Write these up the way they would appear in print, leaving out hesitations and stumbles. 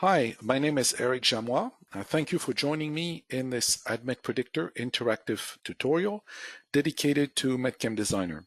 Hi, my name is Eric Jamois. Thank you for joining me in this ADMET Predictor interactive tutorial dedicated to MedChem Designer.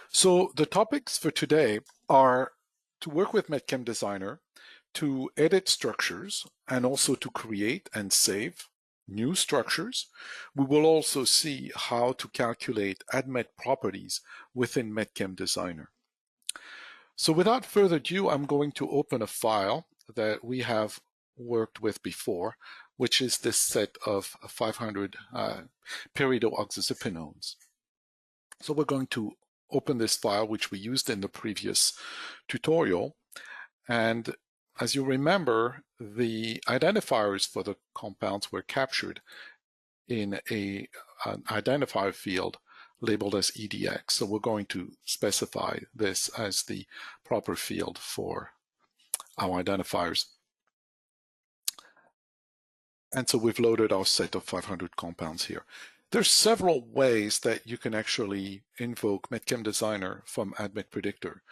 So the topics for today are to work with MedChem Designer, to edit structures, and also to create and save new structures. We will also see how to calculate ADMET properties within MedChem Designer. So without further ado, I'm going to open a file that we have worked with before, which is this set of 500 pyridoxazepinones. So we're going to open this file, which we used in the previous tutorial. And as you remember, the identifiers for the compounds were captured in an identifier field labeled as EDX. So we're going to specify this as the proper field for our identifiers. And so we've loaded our set of 500 compounds here. There's several ways that you can actually invoke MedChem Designer from ADMET Predictor.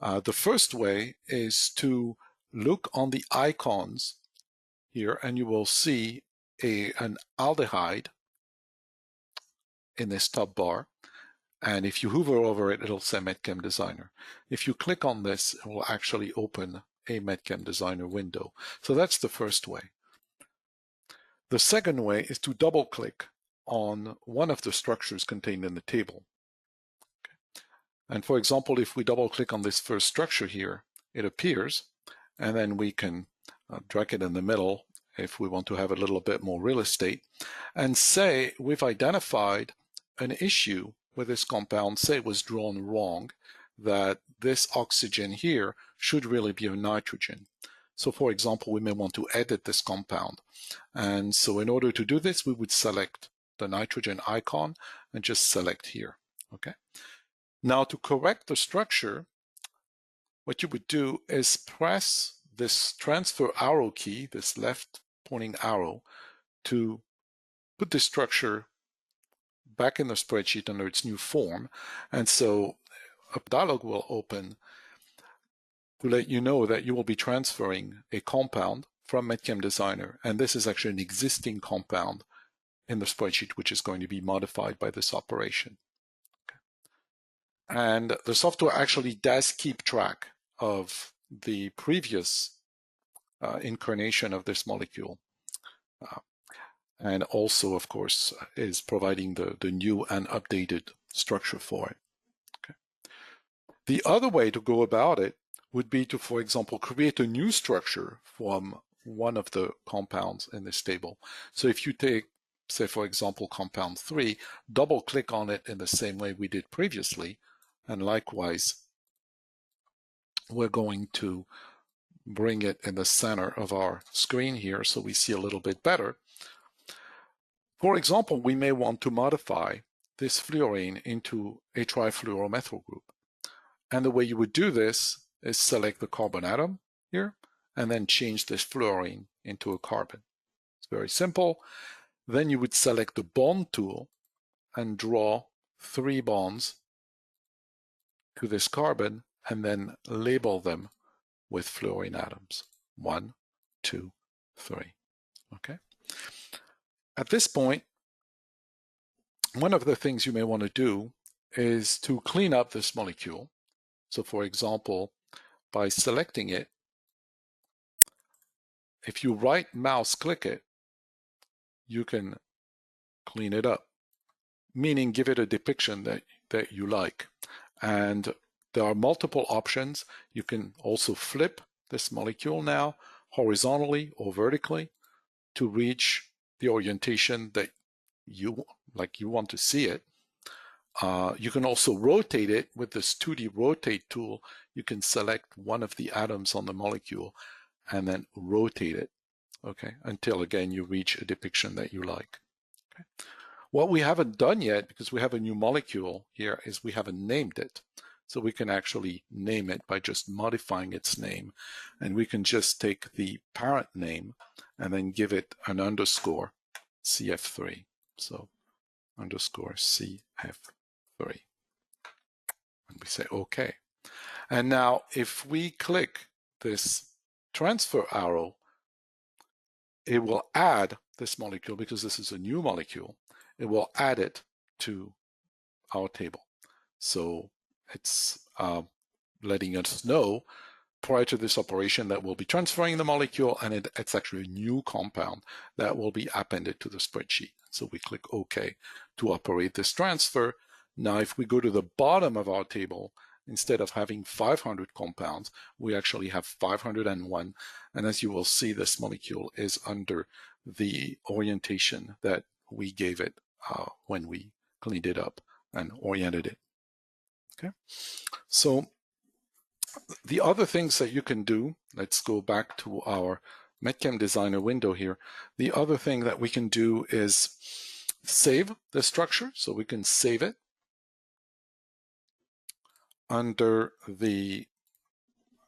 The first way is to look on the icons here, and you will see an aldehyde in this top bar. And if you hover over it, it'll say MedChem Designer. If you click on this, it will actually open a MedChem Designer window. So that's the first way. The second way is to double click on one of the structures contained in the table. Okay. And for example, if we double click on this first structure here, it appears, and then we can drag it in the middle if we want to have a little bit more real estate, and say we've identified an issue with this compound, say it was drawn wrong, that this oxygen here should really be a nitrogen. So for example, we may want to edit this compound. And so in order to do this, we would select the nitrogen icon and just select here, okay? Now to correct the structure, what you would do is press this transfer arrow key, this left pointing arrow, to put the structure back in the spreadsheet under its new form. And so a dialog will open to let you know that you will be transferring a compound from MedChem Designer. And this is actually an existing compound in the spreadsheet, which is going to be modified by this operation. Okay. And the software actually does keep track of the previous incarnation of this molecule. And also, of course, is providing the new and updated structure for it. Okay. The other way to go about it would be to, for example, create a new structure from one of the compounds in this table. So if you take, say, for example, compound 3, double click on it in the same way we did previously, and likewise, we're going to bring it in the center of our screen here so we see a little bit better. For example, we may want to modify this fluorine into a trifluoromethyl group. And the way you would do this is select the carbon atom here, and then change this fluorine into a carbon. It's very simple. Then you would select the bond tool and draw 3 bonds to this carbon, and then label them with fluorine atoms. 1, 2, 3. Okay. At this point, one of the things you may want to do is to clean up this molecule. So for example, by selecting it, if you right mouse click it, you can clean it up, meaning give it a depiction that you like. And there are multiple options. You can also flip this molecule now horizontally or vertically to reach the orientation that you want to see it. You can also rotate it with this 2D rotate tool. You can select one of the atoms on the molecule and then rotate it, okay, until again you reach a depiction that you like. Okay. What we haven't done yet, because we have a new molecule here, is we haven't named it. So we can actually name it by just modifying its name. And we can just take the parent name and then give it an underscore CF3. So underscore CF3. And we say OK. And now if we click this transfer arrow, it will add this molecule, because this is a new molecule, it will add it to our table. So it's letting us know prior to this operation that we'll be transferring the molecule, and it's actually a new compound that will be appended to the spreadsheet. So we click OK to operate this transfer. Now, if we go to the bottom of our table, instead of having 500 compounds, we actually have 501. And as you will see, this molecule is under the orientation that we gave it when we cleaned it up and oriented it. Okay, so the other things that you can do, let's go back to our MedChem Designer window here. The other thing that we can do is save the structure. So we can save it under the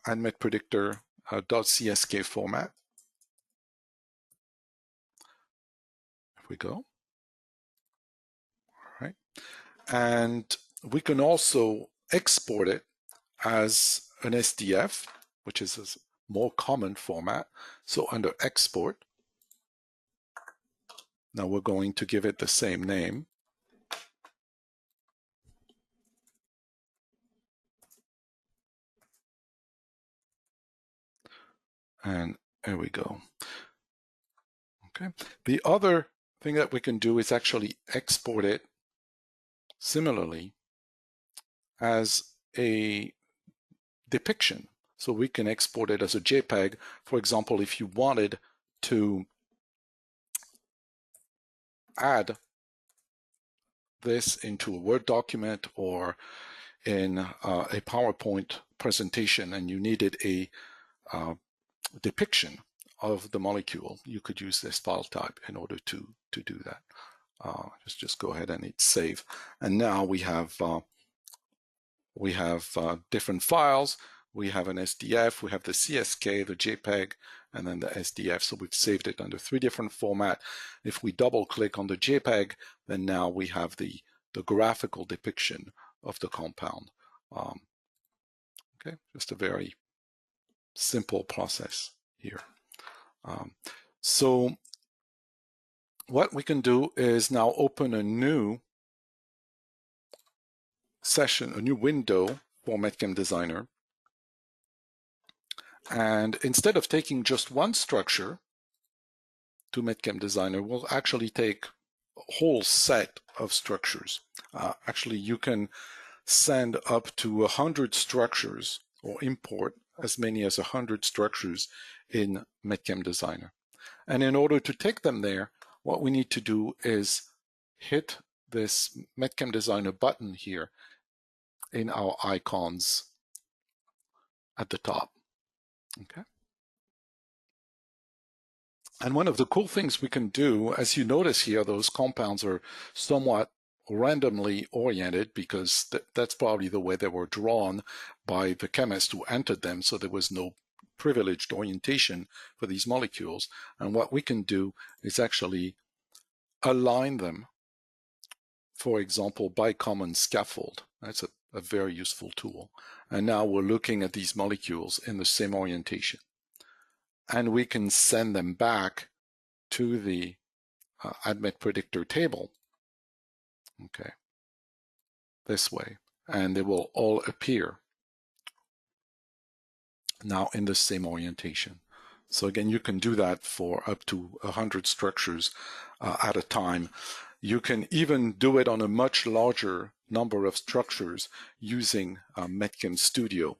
ADMET Predictor .csk format. Here we go. All right. And we can also export it as an SDF, which is a more common format. So under export, now we're going to give it the same name. And there we go. Okay. The other thing that we can do is actually export it similarly as a depiction. So we can export it as a JPEG. For example, if you wanted to add this into a Word document or in a PowerPoint presentation and you needed a depiction of the molecule, you could use this file type in order to do that. Just go ahead and hit save. And now we have different files. We have an SDF, we have the CSK, the JPEG, and then the SDF. So we've saved it under 3 different formats. If we double click on the JPEG, then now we have the graphical depiction of the compound. Okay, just a very simple process here. So what we can do is now open a new session, a new window for MedChem Designer. And instead of taking just one structure to MedChem Designer, we'll actually take a whole set of structures. Actually, you can send up to 100 structures or import as many as 100 structures in MedChem Designer. And in order to take them there, what we need to do is hit this MedChem Designer button here in our icons at the top. Okay. And one of the cool things we can do, as you notice here, those compounds are somewhat randomly oriented because that's probably the way they were drawn by the chemist who entered them. So there was no privileged orientation for these molecules. And what we can do is actually align them, for example, by common scaffold. That's a very useful tool. And now we're looking at these molecules in the same orientation. And we can send them back to the ADMET Predictor table, okay, this way. And they will all appear now in the same orientation. So again, you can do that for up to 100 structures at a time. You can even do it on a much larger number of structures using MedChem Studio,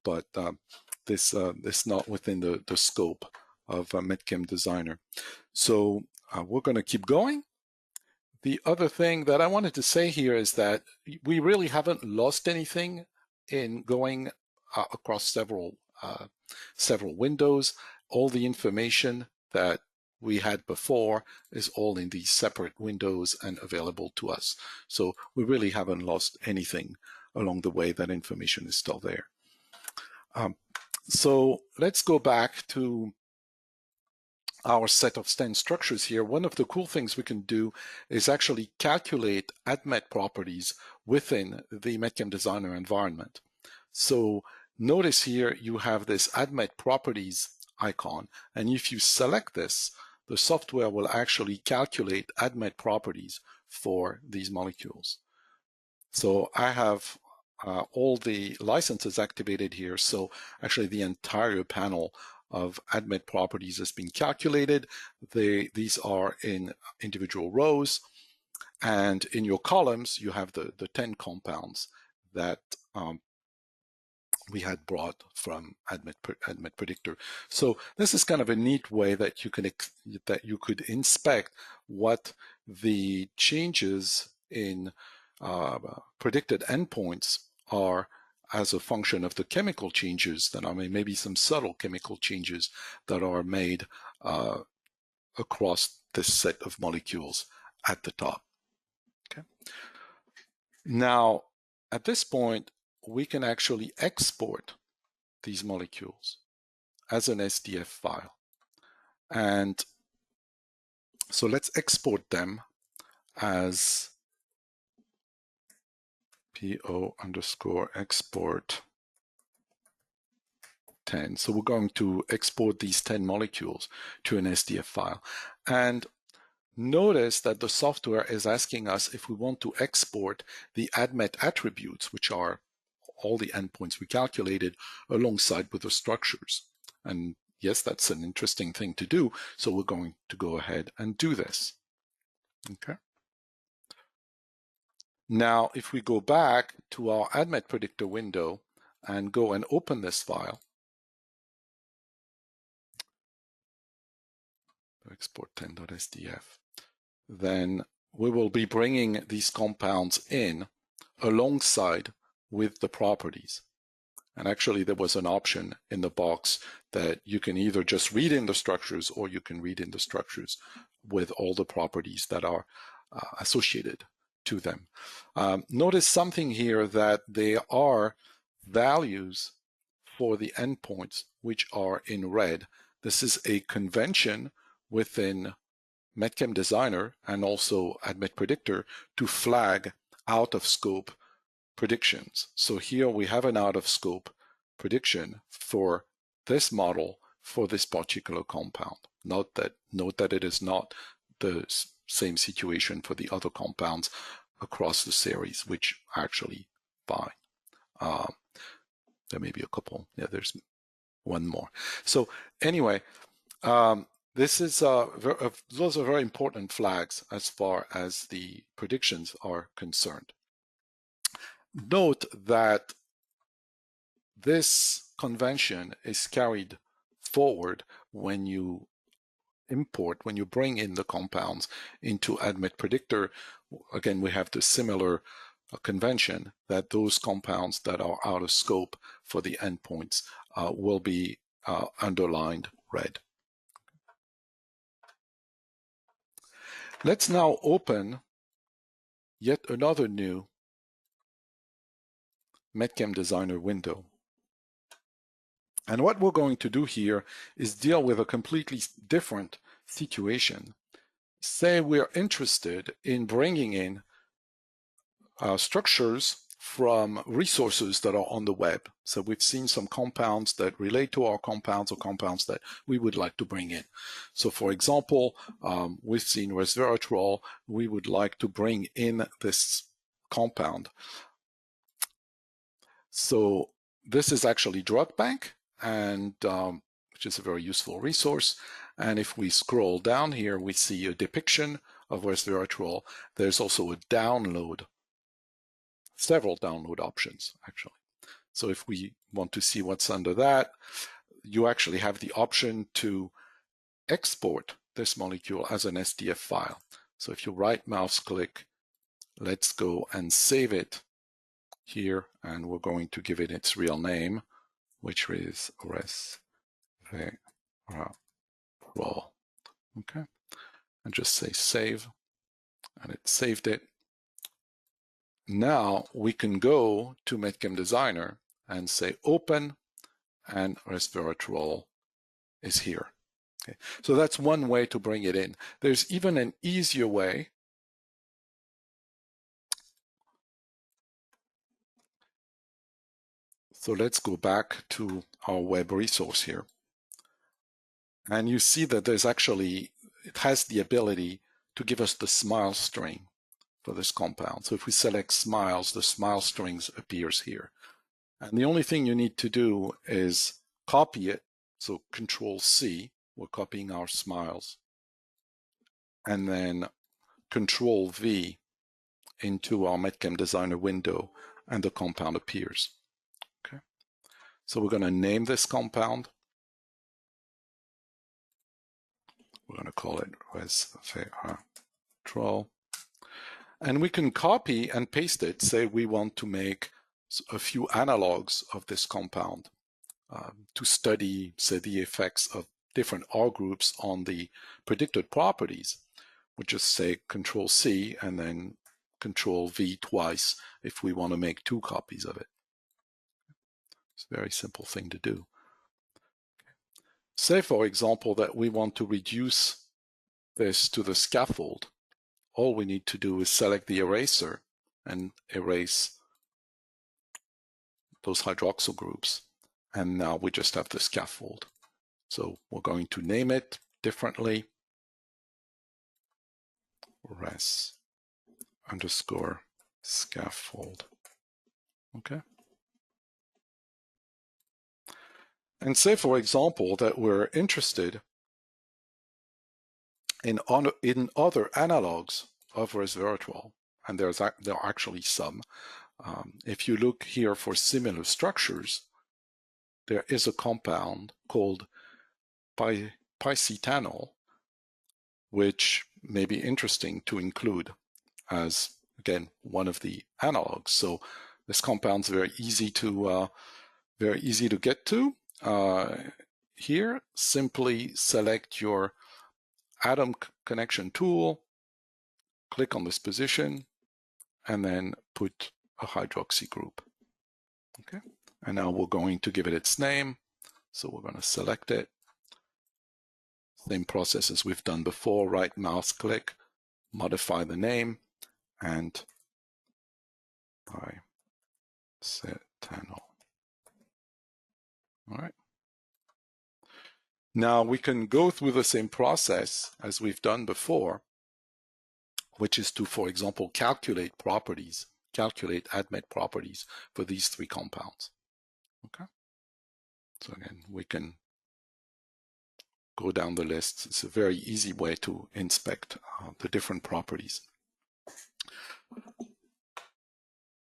but this is not within the scope of MedChem Designer. So we're going to keep going. The other thing that I wanted to say here is that we really haven't lost anything in going across several windows. All the information that we had before is all in these separate windows and available to us. So we really haven't lost anything along the way. That information is still there. So let's go back to our set of 10 structures here. One of the cool things we can do is actually calculate ADMET properties within the MedChem Designer environment. So Notice here you have this ADMET properties icon, and if you select this, the software will actually calculate ADMET properties for these molecules. So I have all the licenses activated here, so actually the entire panel of ADMET properties has been calculated. These are in individual rows, and in your columns you have the 10 compounds that we had brought from ADMET Predictor. So this is kind of a neat way that you could inspect what the changes in predicted endpoints are as a function of the chemical changes that are maybe some subtle chemical changes that are made across this set of molecules at the top. Okay. Now, at this point, we can actually export these molecules as an SDF file. And so let's export them as PO_export 10. So we're going to export these 10 molecules to an SDF file. And notice that the software is asking us if we want to export the ADMET attributes, which are all the endpoints we calculated, alongside with the structures. And yes, that's an interesting thing to do, so we're going to go ahead and do this. Okay. Now, if we go back to our ADMET Predictor window and go and open this file, export 10.sdf, then we will be bringing these compounds in alongside with the properties. And actually, there was an option in the box that you can either just read in the structures or you can read in the structures with all the properties that are associated to them. Notice something here, that there are values for the endpoints which are in red. This is a convention within MedChem Designer and also ADMET Predictor to flag out of scope predictions. So here we have an out of scope prediction for this model for this particular compound. Note that it is not the same situation for the other compounds across the series, which are actually fine. There may be a couple. Yeah, there's one more. So anyway, this is those are very important flags as far as the predictions are concerned. Note that this convention is carried forward when you bring in the compounds into ADMET Predictor. Again, we have the similar convention that those compounds that are out of scope for the endpoints will be underlined red. Let's now open yet another new MedChem Designer window. And what we're going to do here is deal with a completely different situation. Say we're interested in bringing in structures from resources that are on the web. So we've seen some compounds that relate to our compounds or compounds that we would like to bring in. So for example, we've seen resveratrol. We would like to bring in this compound. So this is actually Drug Bank, and which is a very useful resource. And if we scroll down here, we see a depiction of resveratrol. There's also a download, several download options actually. So if we want to see what's under that, you actually have the option to export this molecule as an SDF file. So if you right mouse click, let's go and save it here, and we're going to give it its real name, which is resveratrol. Okay, and just say save, and it saved it. Now we can go to MedChem Designer and say open, and resveratrol is here. Okay. So that's one way to bring it in. There's even an easier way. So let's go back to our web resource here. And you see that there's actually, it has the ability to give us the SMILE string for this compound. So if we select SMILES, the SMILE strings appears here. And the only thing you need to do is copy it. So Control C, we're copying our SMILES. And then Control V into our MedChem Designer window, and the compound appears. Okay. So we're going to name this compound. We're going to call it resveratrol. And we can copy and paste it. Say we want to make a few analogs of this compound to study, say, the effects of different R groups on the predicted properties. We just say Control C and then Control V twice if we want to make 2 copies of it. It's a very simple thing to do. Say, for example, that we want to reduce this to the scaffold. All we need to do is select the eraser and erase those hydroxyl groups. And now we just have the scaffold. So we're going to name it differently. Res_scaffold. Okay. And say, for example, that we're interested in other analogs of resveratrol, and there are actually some. If you look here for similar structures, there is a compound called picetanol, which may be interesting to include as, again, one of the analogs. So this compound's very easy to get to. Here, simply select your atom connection tool, click on this position, and then put a hydroxy group. Okay, and now we're going to give it its name. So we're going to select it. Same process as we've done before, right mouse click, modify the name, and picetanol. All right. Now we can go through the same process as we've done before, which is to, for example, calculate ADMET properties for these 3 compounds. Okay. So again, we can go down the list. It's a very easy way to inspect the different properties.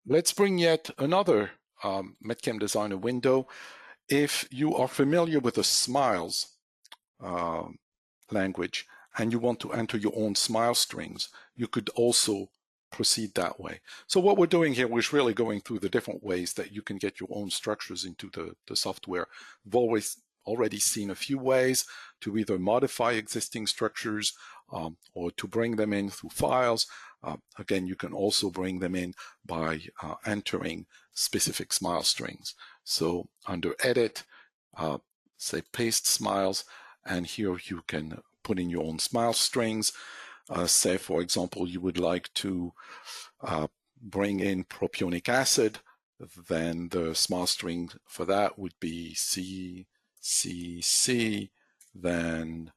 Let's bring yet another MedChem Designer window. If you are familiar with the SMILES language and you want to enter your own SMILE strings, you could also proceed that way. So what we're doing here, we're really going through the different ways that you can get your own structures into the software. We've already seen a few ways to either modify existing structures or to bring them in through files. Again, you can also bring them in by entering specific SMILE strings. So under Edit, say Paste SMILES, and here you can put in your own SMILE strings. Say, for example, you would like to bring in propionic acid, then the SMILE string for that would be CCC, then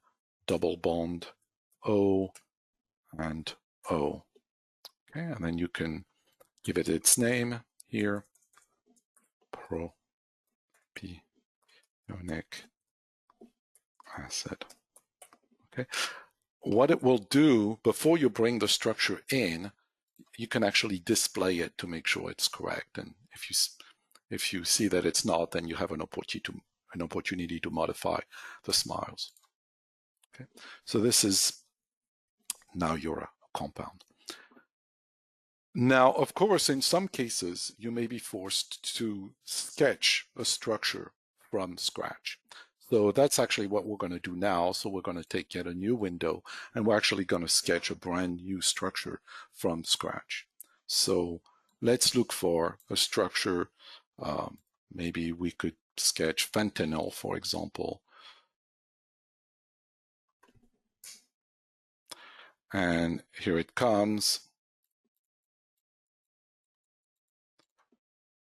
double bond O and O. Okay, and then you can give it its name here, propionic acid. Okay. What it will do before you bring the structure in, you can actually display it to make sure it's correct. And if you see that it's not, then you have an opportunity to modify the SMILES. Okay. So this is now your compound. Now, of course, in some cases, you may be forced to sketch a structure from scratch. So that's actually what we're going to do now. So we're going to take yet a new window, and we're actually going to sketch a brand new structure from scratch. So let's look for a structure. Maybe we could sketch fentanyl, for example. And here it comes.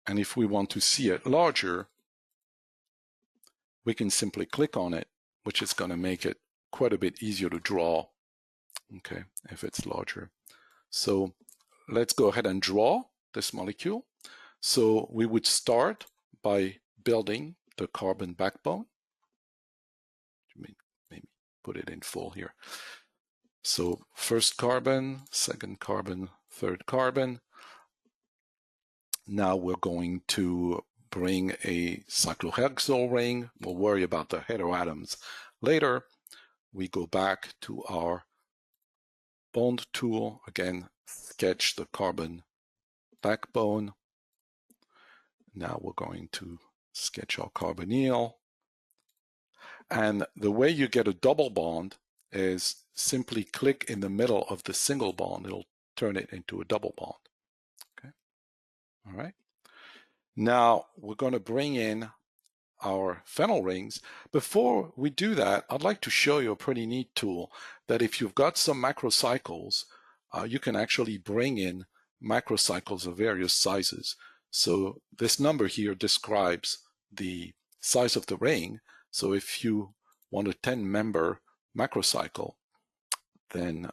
And if we want to see it larger, we can simply click on it, which is going to make it quite a bit easier to draw, okay, if it's larger. So let's go ahead and draw this molecule. So we would start by building the carbon backbone. Maybe put it in full here. So first carbon, second carbon, third carbon. Now we're going to bring a cyclohexyl ring. We'll worry about the heteroatoms later. We go back to our bond tool, again, sketch the carbon backbone. Now we're going to sketch our carbonyl. And the way you get a double bond is simply click in the middle of the single bond. It'll turn it into a double bond. Okay. All right. Now we're going to bring in our phenyl rings. Before we do that, I'd like to show you a pretty neat tool that if you've got some macrocycles, you can actually bring in macrocycles of various sizes. So this number here describes the size of the ring. So if you want a 10-member macrocycle, then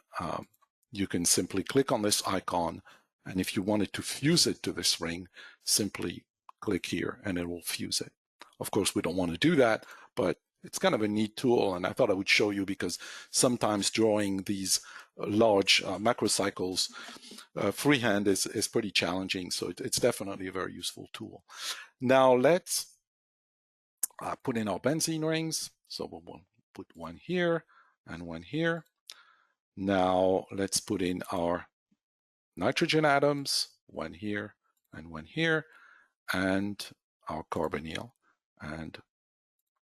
you can simply click on this icon, and if you wanted to fuse it to this ring, simply click here and it will fuse it. Of course, we don't want to do that, but it's kind of a neat tool, and I thought I would show you because sometimes drawing these large macrocycles freehand is pretty challenging, so it's definitely a very useful tool. Now let's put in our benzene rings. So we'll put one here and one here. Now let's put in our nitrogen atoms, one here and one here, and our carbonyl. And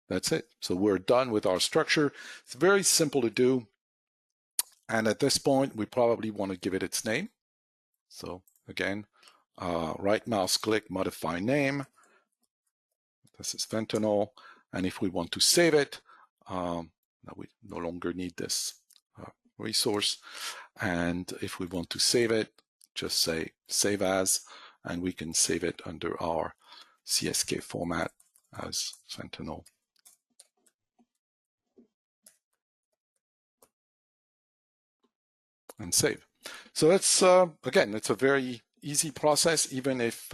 that's it. So we're done with our structure. It's very simple to do. And at this point, we probably want to give it its name. So again, right mouse click, modify name. This is fentanyl. And if we want to save it, now we no longer need this resource. And if we want to save it, just say save as, and we can save it under our CSK format as fentanyl. And save. So that's, again, it's a very easy process. Even if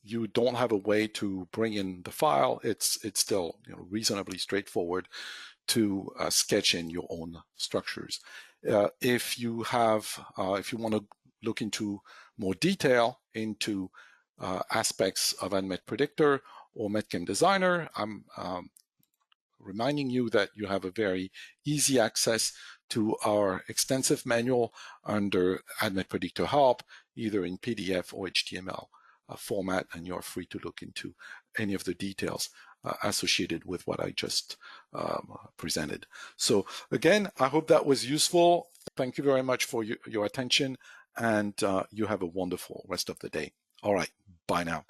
you don't have a way to bring in the file, it's still reasonably straightforward to sketch in your own structures. If you want to look into more detail into aspects of ADMET Predictor or MedChem Designer, I'm reminding you that you have a very easy access to our extensive manual under ADMET Predictor Help, either in PDF or HTML format, and you're free to look into any of the details associated with what I just presented. So again, I hope that was useful. Thank you very much for your attention, and you have a wonderful rest of the day. All right, bye now.